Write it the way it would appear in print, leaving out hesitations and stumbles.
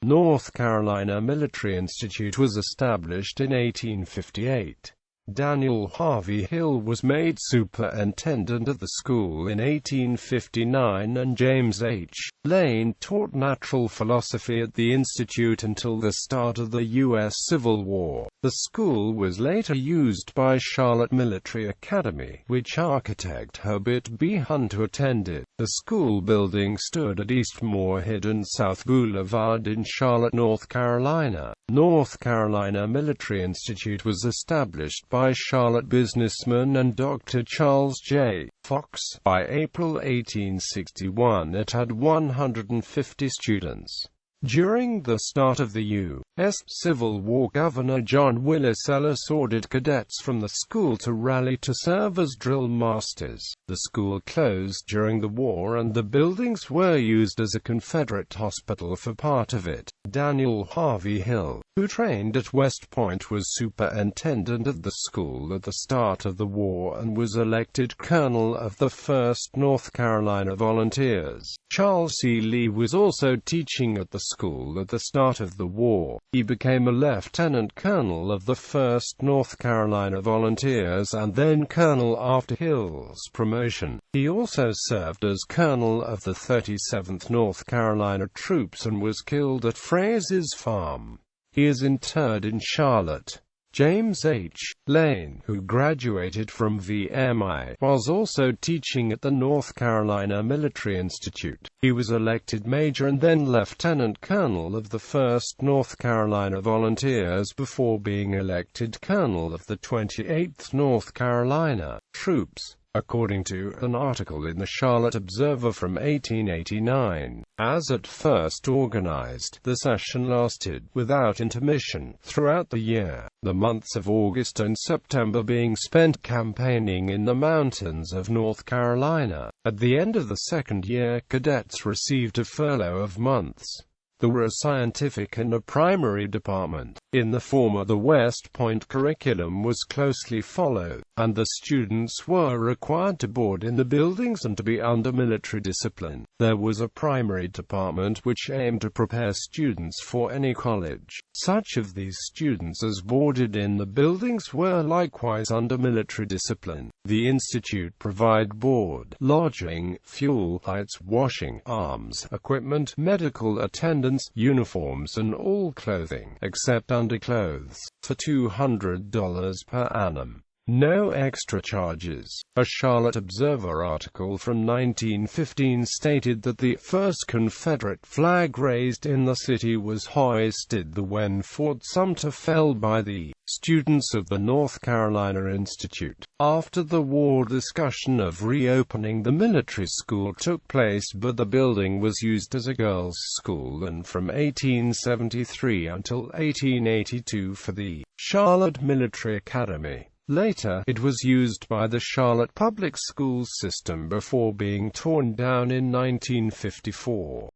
North Carolina Military Institute was established in 1858. Daniel Harvey Hill was made superintendent of the school in 1859, and James H.Lane taught natural philosophy at the institute until the start of the U.S. Civil War. The school was later used by Charlotte Military Academy, which architect Herbert B. Hunter attended. The school building stood at East Moorhead and South Boulevard in Charlotte, North Carolina. North Carolina Military Institute was established by Charlotte businessman and Dr. Charles J. Fox. By April 1861 it had 150 students. During the start of the U.S. Civil War, Governor John Willis Ellis ordered cadets from the school to rally to serve as drill masters. The school closed during the war and the buildings were used as a Confederate hospital for part of it. Daniel Harvey Hill, who trained at West Point, was superintendent of the school at the start of the war and was elected colonel of the 1st North Carolina Volunteers. Charles C. Lee was also teaching at the school at the start of the war. He became a lieutenant colonel of the 1st North Carolina Volunteers and then colonel after Hill's promotion. He also served as colonel of the 37th North Carolina Troops and was killed at Fraser's Farm. He is interred in Charlotte. James H.Lane, who graduated from VMI, was also teaching at the North Carolina Military Institute. He was elected major and then lieutenant colonel of the 1st North Carolina Volunteers before being elected colonel of the 28th North Carolina Troops, according to an article in the Charlotte Observer from 1889. As at first organized, the session lasted, without intermission, throughout the year, the months of August and September being spent campaigning in the mountains of North Carolina. At the end of the second year, cadets received a furlough of months. There were a scientific and a primary department. In the former, the West Point curriculum was closely followed, and the students were required to board in the buildings and to be under military discipline. There was a primary department which aimed to prepare students for any college. Such of these students as boarded in the buildings were likewise under military discipline. The institute provided board, lodging, fuel, lights, washing, arms, equipment, medical attendance, uniforms and all clothing, except underclothes, for $200 per annum. No extra charges. A Charlotte Observer article from 1915 stated that the first Confederate flag raised in the city was hoisted when Fort Sumter fell by the students of the North Carolina Institute. After the war, discussion of reopening the military school took place, but the building was used as a girls' school and from 1873 until 1882 for the Charlotte Military Academy. Later, it was used by the Charlotte public schools system before being torn down in 1954.